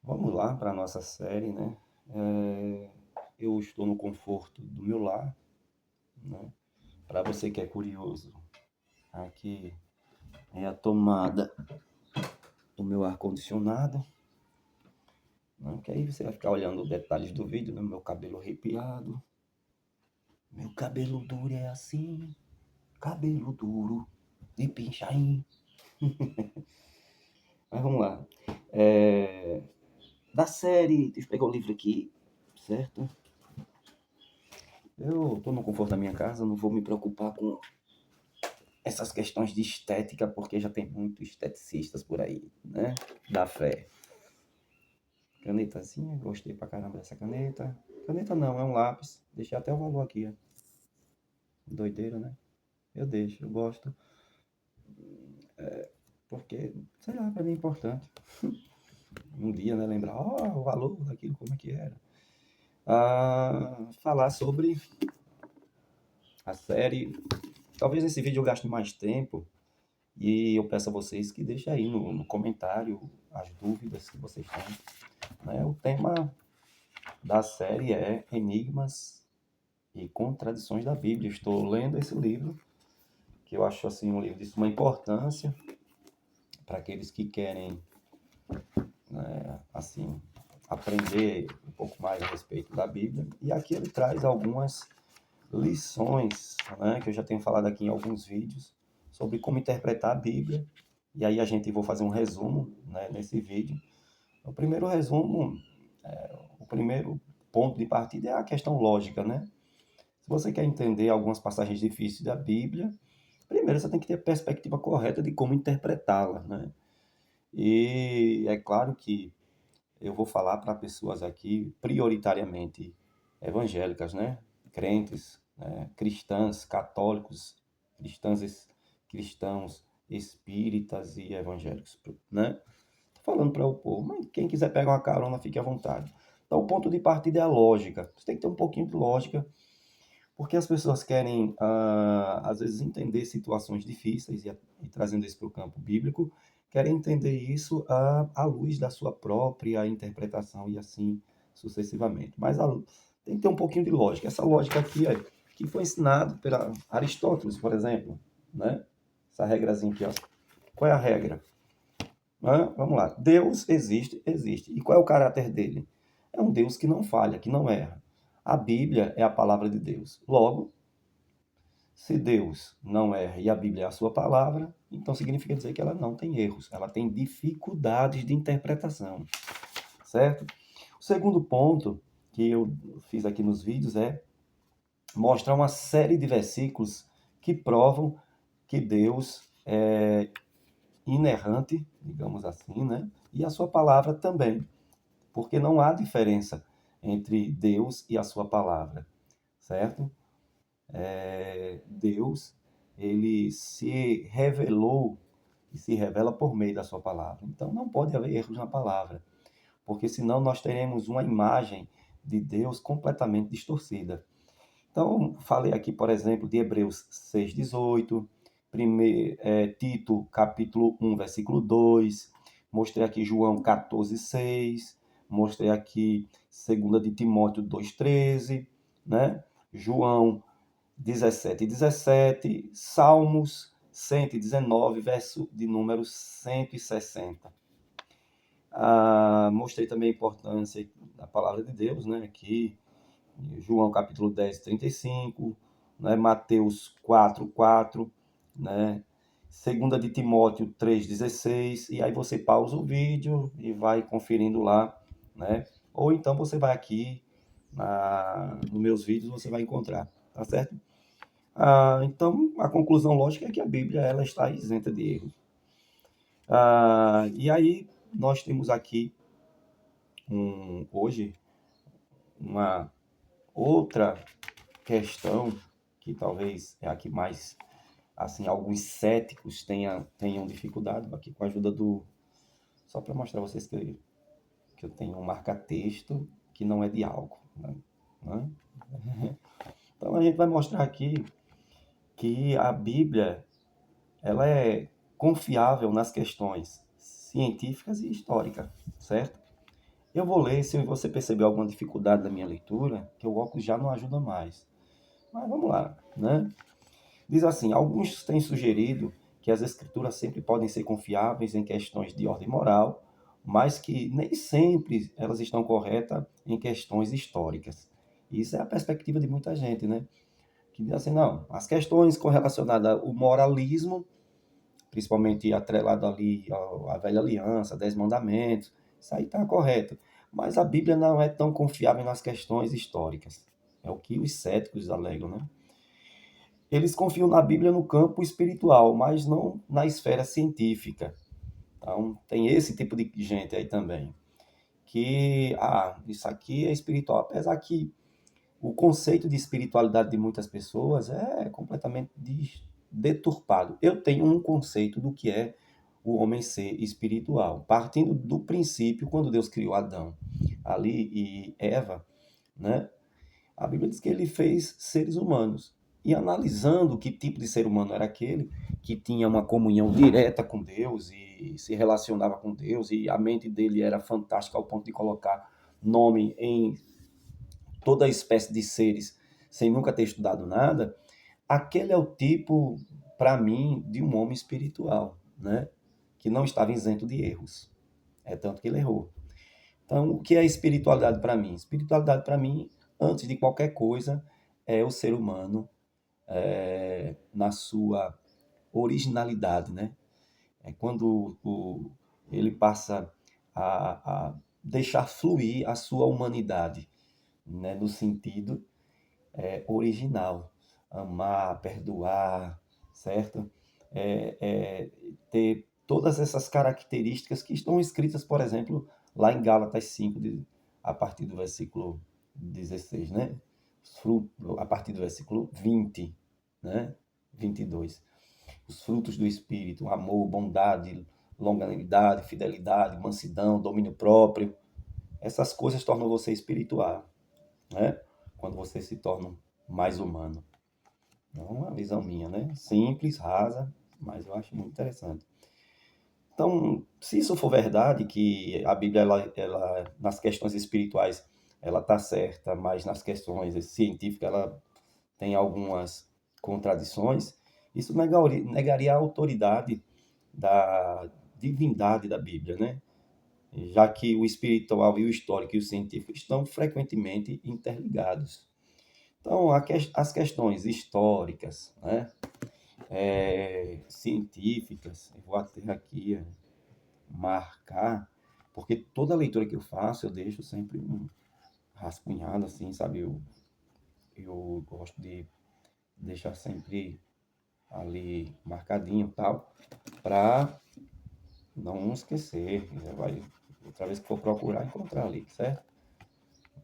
Vamos lá para a nossa série, né? Eu estou no conforto do meu lar, né? Para você que é curioso, aqui é a tomada do meu ar-condicionado, né? Que aí você vai ficar olhando os detalhes do vídeo, né? Meu cabelo arrepiado. Meu cabelo duro é assim, cabelo duro de pinchain. Mas vamos lá. Da série, deixa eu pegar o livro aqui, certo? Eu estou no conforto da minha casa, não vou me preocupar com essas questões de estética, porque já tem muitos esteticistas por aí, né? Da fé. Canetazinha, gostei pra caramba dessa caneta. Caneta não, é um lápis. Deixei até o valor aqui, ó. Doideira, né? Eu deixo, eu gosto. Porque, sei lá, pra mim é importante. Um dia, né, lembrar, o valor daquilo, como é que era. Falar sobre a série. Talvez nesse vídeo eu gaste mais tempo. E eu peço a vocês que deixem aí no comentário as dúvidas que vocês têm, né? O tema da série é Enigmas e Contradições da Bíblia. Estou lendo esse livro, que eu acho assim um livro de suma importância para aqueles que querem, né, assim, aprender um pouco mais a respeito da Bíblia. E aqui ele traz algumas lições, né, que eu já tenho falado aqui em alguns vídeos sobre como interpretar a Bíblia. E aí a gente vou fazer um resumo, né, nesse vídeo. O primeiro resumo, o primeiro ponto de partida é a questão lógica, né? Se você quer entender algumas passagens difíceis da Bíblia, primeiro você tem que ter a perspectiva correta de como interpretá-la, né? E é claro que eu vou falar para pessoas aqui prioritariamente evangélicas, né? Crentes, né? Cristãs, católicos, cristãos, espíritas e evangélicos, né? Tô falando para o povo, mas quem quiser pegar uma carona, fique à vontade. Então, o ponto de partida é a lógica. Você tem que ter um pouquinho de lógica porque as pessoas querem, às vezes, entender situações difíceis e trazendo isso para o campo bíblico, querem entender isso à luz da sua própria interpretação e assim sucessivamente. Mas tem que ter um pouquinho de lógica. Essa lógica aqui é que foi ensinado por Aristóteles, por exemplo, né? Essa regrazinha aqui, ó. Qual é a regra? Vamos lá. Deus existe, existe. E qual é o caráter dele? É um Deus que não falha, que não erra. A Bíblia é a palavra de Deus. Logo, se Deus não erra e a Bíblia é a sua palavra, então significa dizer que ela não tem erros, ela tem dificuldades de interpretação, certo? O segundo ponto que eu fiz aqui nos vídeos é mostrar uma série de versículos que provam que Deus é inerrante, digamos assim, né? E a sua palavra também, porque não há diferença entre Deus e a sua palavra, certo? Deus, ele se revelou e se revela por meio da sua palavra. Então não pode haver erros na palavra, porque senão nós teremos uma imagem de Deus completamente distorcida. Então, falei aqui, por exemplo, de Hebreus 6,18, Tito, capítulo 1, versículo 2, mostrei aqui João 14,6, mostrei aqui 2 de Timóteo 2,13, né? João 17:17, Salmos 119, verso de número 160. Mostrei também a importância da palavra de Deus, né? Aqui, João capítulo 10, 35, né? Mateus 4:4, né? 2 de Timóteo 3:16, e aí você pausa o vídeo e vai conferindo lá, né? Ou então você vai aqui nos meus vídeos, você vai encontrar, tá certo? Então, a conclusão lógica é que a Bíblia ela está isenta de erros. E aí, nós temos aqui, hoje, uma outra questão que talvez é a que mais, assim, alguns céticos tenham dificuldade, aqui com a ajuda do... Só para mostrar a vocês que eu tenho um marca-texto que não é de álcool, né? Então, a gente vai mostrar aqui que a Bíblia ela é confiável nas questões científicas e históricas, certo? Eu vou ler, se você perceber alguma dificuldade da minha leitura, que o óculos já não ajuda mais. Mas vamos lá, né? Diz assim: alguns têm sugerido que as escrituras sempre podem ser confiáveis em questões de ordem moral, mas que nem sempre elas estão corretas em questões históricas. Isso é a perspectiva de muita gente, né? Que diz assim: não, as questões correlacionadas ao moralismo, principalmente atrelado ali à velha aliança, 10 mandamentos, isso aí está correto. Mas a Bíblia não é tão confiável nas questões históricas. É o que os céticos alegam, né? Eles confiam na Bíblia no campo espiritual, mas não na esfera científica. Então, tem esse tipo de gente aí também. Que, isso aqui é espiritual. Apesar que o conceito de espiritualidade de muitas pessoas é completamente deturpado. Eu tenho um conceito do que é o homem ser espiritual. Partindo do princípio, quando Deus criou Adão ali e Eva, né? A Bíblia diz que ele fez seres humanos. E analisando que tipo de ser humano era aquele que tinha uma comunhão direta com Deus e se relacionava com Deus, e a mente dele era fantástica ao ponto de colocar nome em toda espécie de seres sem nunca ter estudado nada, aquele é o tipo, para mim, de um homem espiritual, né? Que não estava isento de erros. É tanto que ele errou. Então, o que é espiritualidade para mim? Espiritualidade para mim, antes de qualquer coisa, é o ser humano na sua originalidade, né? É quando ele passa a deixar fluir a sua humanidade, né? No sentido original. Amar, perdoar, certo? Ter todas essas características que estão escritas, por exemplo, lá em Gálatas 5, a partir do versículo 16, né? A partir do versículo 20, né? 22. Os frutos do Espírito: amor, bondade, longanimidade, fidelidade, mansidão, domínio próprio. Essas coisas tornam você espiritual, né? Quando você se torna mais humano. É uma visão minha, né? Simples, rasa, mas eu acho muito interessante. Então, se isso for verdade, que a Bíblia, nas questões espirituais, ela está certa, mas nas questões científicas ela tem algumas contradições, isso negaria a autoridade da divindade da Bíblia, né? Já que o espiritual e o histórico e o científico estão frequentemente interligados. Então, as questões históricas, né, científicas, eu vou até aqui marcar, porque toda leitura que eu faço, eu deixo sempre um rascunhado, assim, sabe? Eu gosto de deixar sempre ali marcadinho e tal, para não esquecer. Vai, outra vez que for procurar, encontrar ali, certo?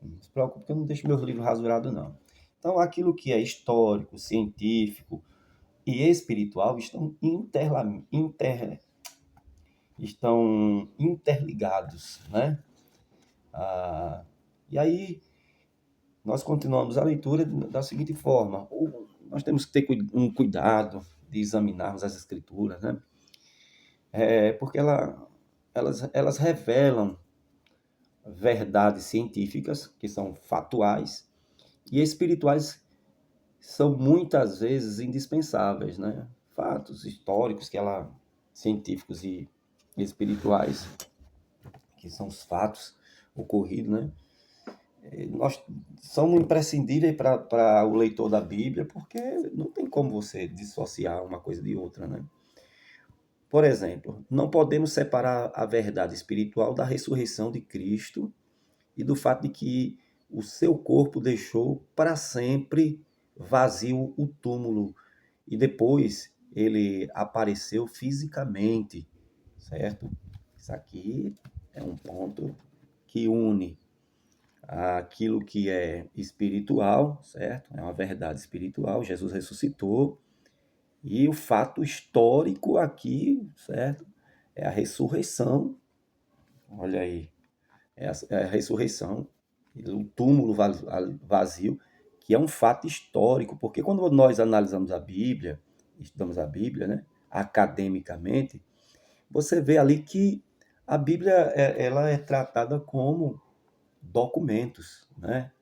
Não se preocupe que eu não deixo meus livros rasurados, não. Então, aquilo que é histórico, científico e espiritual estão interligados, né? E aí, nós continuamos a leitura da seguinte forma: nós temos que ter um cuidado de examinarmos as escrituras, né? Porque elas revelam verdades científicas, que são fatuais, e espirituais são muitas vezes indispensáveis, né? Fatos históricos científicos e espirituais, que são os fatos ocorridos, né? Nós são imprescindíveis para o leitor da Bíblia, porque não tem como você dissociar uma coisa de outra, né? Por exemplo, não podemos separar a verdade espiritual da ressurreição de Cristo e do fato de que o seu corpo deixou para sempre vazio o túmulo e depois ele apareceu fisicamente, certo? Isso aqui é um ponto que une aquilo que é espiritual, certo? É uma verdade espiritual, Jesus ressuscitou, e o fato histórico aqui, certo? É a ressurreição. Olha aí, é a ressurreição, o túmulo vazio, que é um fato histórico, porque quando nós analisamos a Bíblia, estudamos a Bíblia, né, academicamente, você vê ali que A Bíblia, ela é tratada como documentos, né,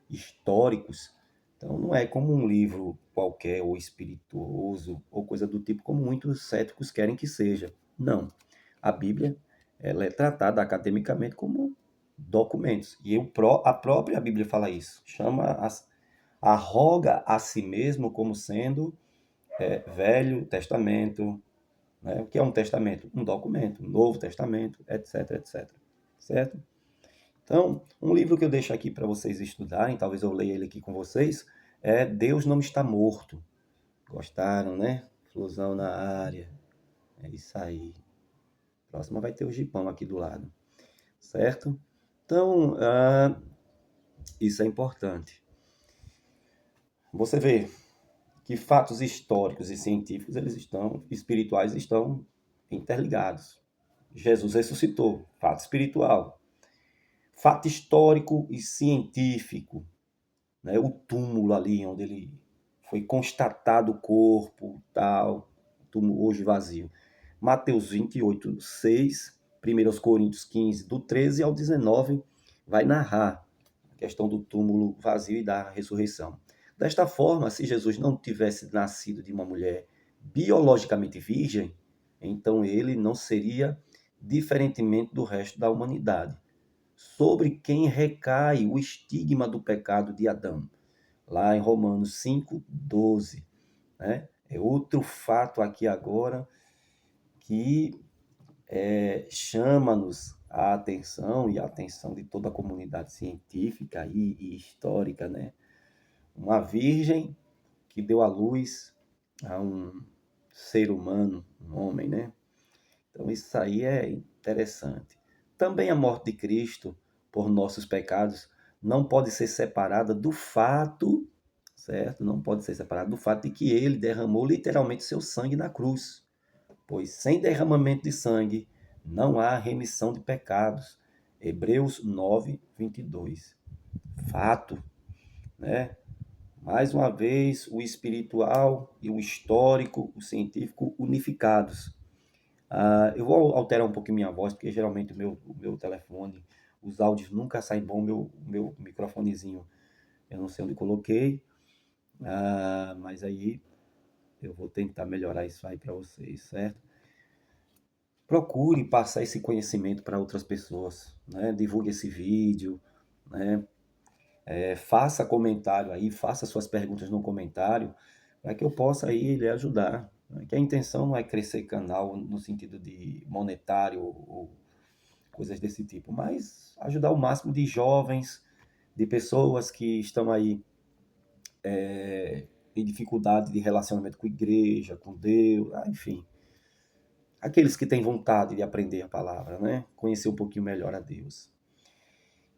históricos. Então, não é como um livro qualquer, ou espirituoso, ou coisa do tipo, como muitos céticos querem que seja. Não. A Bíblia, ela é tratada academicamente como documentos. E a própria Bíblia fala isso. Arroga a si mesmo como sendo Velho Testamento, né? O que é um testamento? Um documento, um Novo Testamento, etc, etc. Certo? Então, um livro que eu deixo aqui para vocês estudarem, talvez eu leia ele aqui com vocês, é Deus Não Está Morto. Gostaram, né? Flusão na área. É isso aí. Próxima vai ter o Gipão aqui do lado. Certo? Então, isso é importante. Você vê que fatos históricos e científicos, espirituais estão interligados. Jesus ressuscitou, fato espiritual. Fato histórico e científico, né? O túmulo ali onde ele foi constatado o corpo, tal, túmulo hoje vazio. Mateus 28, 6, 1 Coríntios 15, do 13 ao 19, vai narrar a questão do túmulo vazio e da ressurreição. Desta forma, se Jesus não tivesse nascido de uma mulher biologicamente virgem, então ele não seria diferentemente do resto da humanidade, sobre quem recai o estigma do pecado de Adão, lá em Romanos 5:12, né? É outro fato aqui agora que chama-nos a atenção e a atenção de toda a comunidade científica e histórica, né? Uma virgem que deu à luz a um ser humano, um homem, né? Então isso aí é interessante. Também a morte de Cristo por nossos pecados não pode ser separada do fato, certo? Não pode ser separada do fato de que ele derramou literalmente seu sangue na cruz, pois sem derramamento de sangue não há remissão de pecados. Hebreus 9:22. Fato, né? Mais uma vez, o espiritual e o histórico, o científico unificados. Eu vou alterar um pouquinho minha voz, porque geralmente o meu telefone, os áudios nunca saem bom, meu microfonezinho, eu não sei onde coloquei, mas aí eu vou tentar melhorar isso aí para vocês, certo? Procure passar esse conhecimento para outras pessoas, né? Divulgue esse vídeo, né? Faça comentário aí, faça suas perguntas no comentário, para que eu possa aí lhe ajudar. Né? Que a intenção não é crescer canal no sentido de monetário ou coisas desse tipo, mas ajudar o máximo de jovens, de pessoas que estão aí em dificuldade de relacionamento com a igreja, com Deus, enfim. Aqueles que têm vontade de aprender a palavra, né? Conhecer um pouquinho melhor a Deus.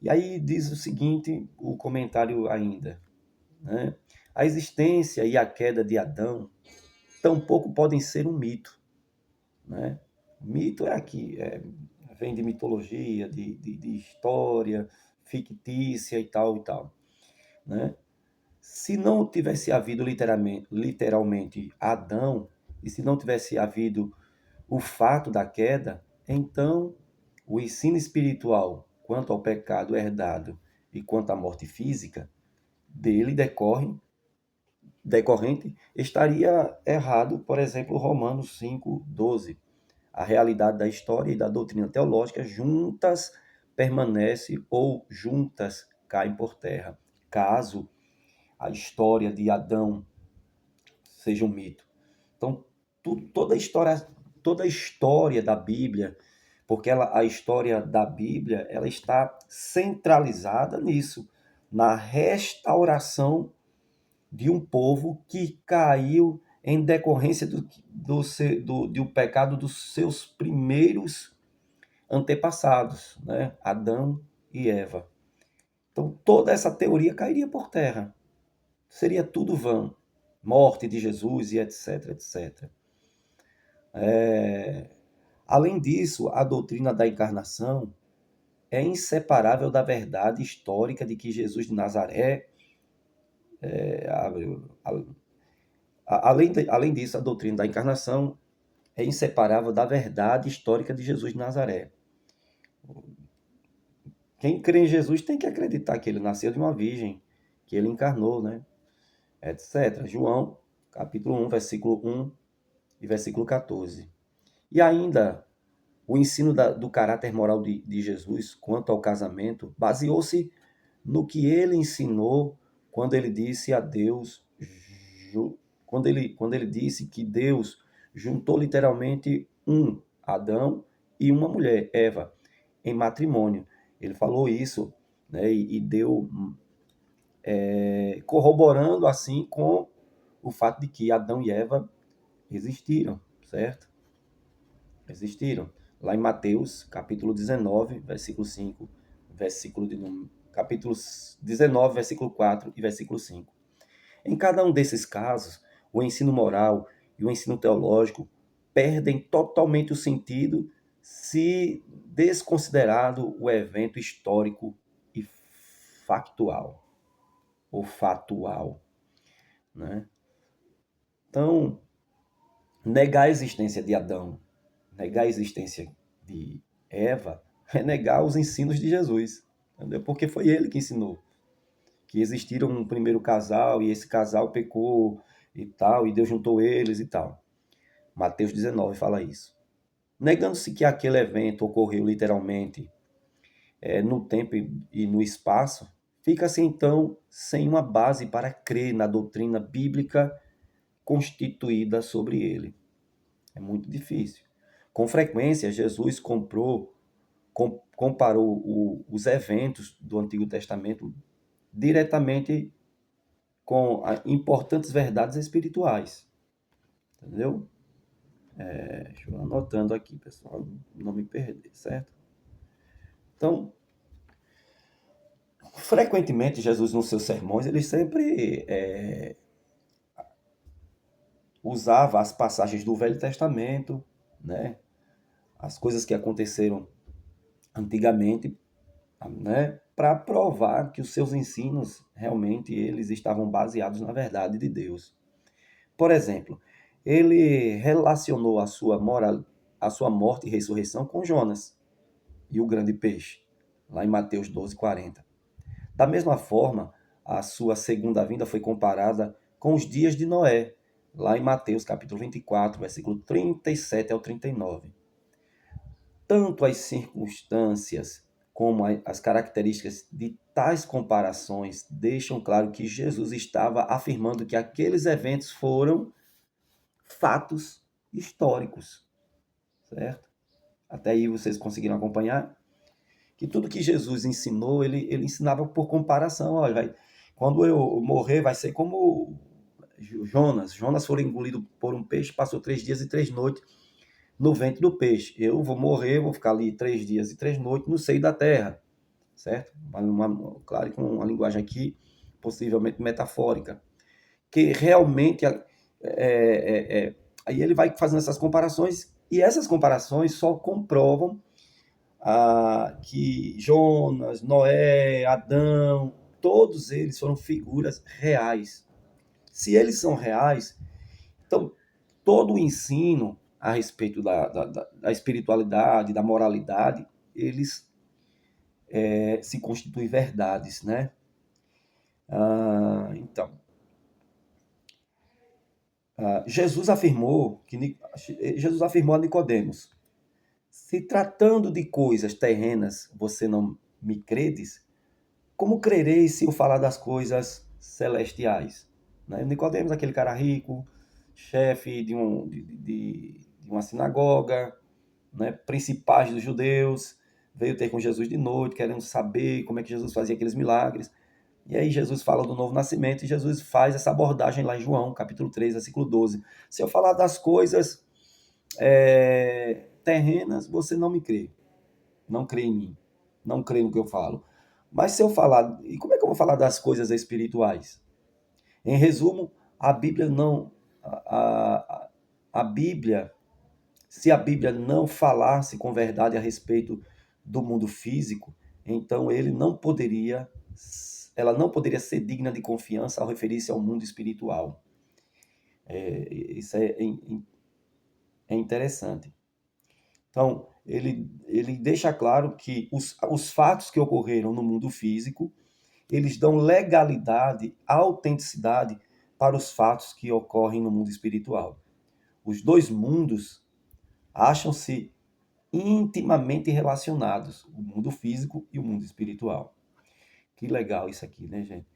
E aí diz o seguinte, o comentário ainda, né? A existência e a queda de Adão tampouco podem ser um mito, né? Mito é aqui, vem de mitologia, de história fictícia e tal, né? Se não tivesse havido literalmente Adão, e se não tivesse havido o fato da queda, então o ensino espiritual quanto ao pecado herdado e quanto à morte física dele decorrente estaria errado, por exemplo, Romanos 5:12. A realidade da história e da doutrina teológica juntas permanece ou juntas caem por terra, caso a história de Adão seja um mito. Então, toda a história da Bíblia, porque a história da Bíblia, ela está centralizada nisso, na restauração de um povo que caiu em decorrência do pecado dos seus primeiros antepassados, né? Adão e Eva. Então, toda essa teoria cairia por terra. Seria tudo vão. Morte de Jesus e etc, etc. Além disso, a doutrina da encarnação é inseparável da verdade histórica de que Jesus de Nazaré, além disso, a doutrina da encarnação é inseparável da verdade histórica de Jesus de Nazaré. Quem crê em Jesus tem que acreditar que ele nasceu de uma virgem, que ele encarnou, né? Etc. João, capítulo 1, versículo 1 e versículo 14. E ainda, o ensino do caráter moral de Jesus quanto ao casamento baseou-se no que ele ensinou quando ele disse a Deus, quando ele disse que Deus juntou literalmente um Adão e uma mulher, Eva, em matrimônio. Ele falou isso, né, e deu corroborando assim com o fato de que Adão e Eva existiram, certo? Existiram. Lá em Mateus, capítulo 19, versículo 5, capítulo 19, versículo 4 e versículo 5. Em cada um desses casos, o ensino moral e o ensino teológico perdem totalmente o sentido se desconsiderado o evento histórico e factual, ou fatual, né? Então, negar a existência de Adão, negar a existência de Eva, é negar os ensinos de Jesus, entendeu? Porque foi ele que ensinou que existiram um primeiro casal e esse casal pecou e tal, e Deus juntou eles e tal. Mateus 19 fala isso. Negando-se que aquele evento ocorreu literalmente no tempo e no espaço, fica-se então sem uma base para crer na doutrina bíblica constituída sobre ele. É muito difícil. Com frequência, Jesus comparou os eventos do Antigo Testamento diretamente com importantes verdades espirituais. Entendeu? Deixa eu anotando aqui, pessoal, não me perder, certo? Então, frequentemente, Jesus, nos seus sermões, ele sempre usava as passagens do Velho Testamento, né? As coisas que aconteceram antigamente, né? Para provar que os seus ensinos realmente eles estavam baseados na verdade de Deus. Por exemplo, ele relacionou a sua morte e ressurreição com Jonas e o grande peixe, lá em Mateus 12:40. Da mesma forma, a sua segunda vinda foi comparada com os dias de Noé, lá em Mateus capítulo 24, versículo 37 ao 39. Tanto as circunstâncias como as características de tais comparações deixam claro que Jesus estava afirmando que aqueles eventos foram fatos históricos, certo? Até aí vocês conseguiram acompanhar? Que tudo que Jesus ensinou, ele ensinava por comparação. Olha, quando eu morrer, vai ser como Jonas. Jonas foi engolido por um peixe, passou 3 dias e 3 noites no ventre do peixe. Eu vou morrer, vou ficar ali 3 dias e 3 noites no seio da terra, certo? Claro, com uma linguagem aqui possivelmente metafórica, que realmente aí ele vai fazendo essas comparações e essas comparações só comprovam que Jonas, Noé, Adão, todos eles foram figuras reais. Se eles são reais, então todo o ensino a respeito da espiritualidade, da moralidade, eles se constituem verdades, né? Então, Jesus afirmou a Nicodemos: se tratando de coisas terrenas você não me credes, como crereis se eu falar das coisas celestiais? Né? Nicodemos, aquele cara rico, chefe de uma sinagoga, né? Principais dos judeus, veio ter com Jesus de noite, querendo saber como é que Jesus fazia aqueles milagres. E aí Jesus fala do novo nascimento e Jesus faz essa abordagem lá em João, capítulo 3, versículo 12. Se eu falar das coisas terrenas, você não me crê. Não crê em mim. Não crê no que eu falo. Mas se eu falar... E como é que eu vou falar das coisas espirituais? Em resumo, a Bíblia não... A Bíblia... Se a Bíblia não falasse com verdade a respeito do mundo físico, então ela não poderia ser digna de confiança ao referir-se ao mundo espiritual. Isso é interessante. Então, ele deixa claro que os fatos que ocorreram no mundo físico, eles dão legalidade, autenticidade para os fatos que ocorrem no mundo espiritual. Os dois mundos acham-se intimamente relacionados, o mundo físico e o mundo espiritual. Que legal isso aqui, né, gente?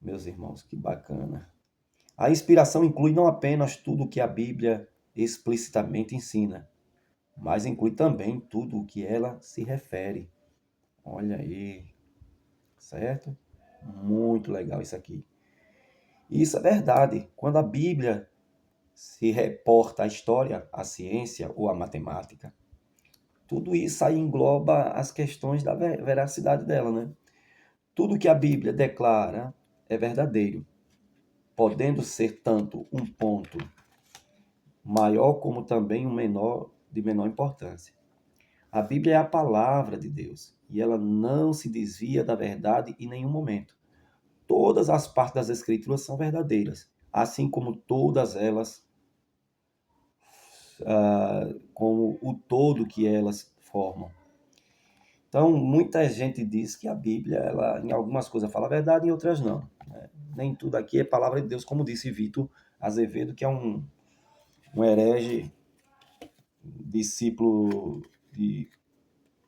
Meus irmãos, que bacana. A inspiração inclui não apenas tudo o que a Bíblia explicitamente ensina, mas inclui também tudo o que ela se refere. Olha aí, certo? Muito legal isso aqui. E isso é verdade. Quando a Bíblia se reporta à história, à ciência ou à matemática, tudo isso aí engloba as questões da veracidade dela, né? Tudo que a Bíblia declara é verdadeiro, podendo ser tanto um ponto maior como também um menor de menor importância. A Bíblia é a palavra de Deus e ela não se desvia da verdade em nenhum momento. Todas as partes das Escrituras são verdadeiras, assim como todas elas, como o todo que elas formam. Então, muita gente diz que a Bíblia, ela, em algumas coisas fala a verdade, em outras não. Né? Nem tudo aqui é palavra de Deus, como disse Vitor Azevedo, que é um herege, discípulo de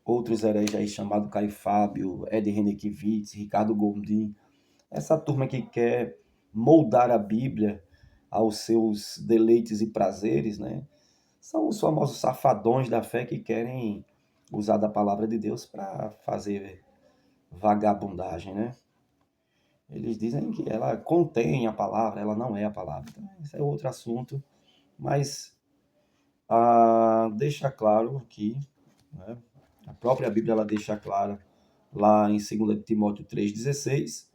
outros hereges aí, chamado Caio Fábio, Ed Renekiewicz, Ricardo Gondim. Essa turma que quer moldar a Bíblia aos seus deleites e prazeres, né? São os famosos safadões da fé que querem usar da palavra de Deus para fazer vagabundagem, né? Eles dizem que ela contém a palavra, ela não é a palavra. Então, esse é outro assunto, mas deixa claro que, né, a própria Bíblia ela deixa clara lá em 2 Timóteo 3,16,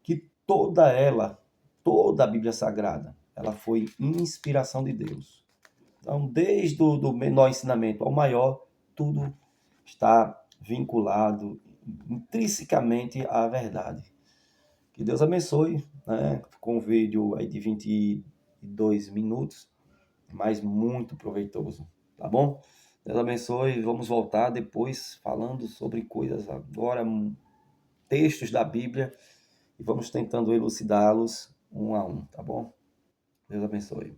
que toda a Bíblia Sagrada, ela foi inspiração de Deus. Então, desde o do menor ensinamento ao maior, tudo está vinculado intrinsecamente à verdade. Que Deus abençoe, né? Com um vídeo aí de 22 minutos, mas muito proveitoso, tá bom? Deus abençoe, vamos voltar depois falando sobre coisas agora, textos da Bíblia, e vamos tentando elucidá-los um a um, tá bom? Deus abençoe.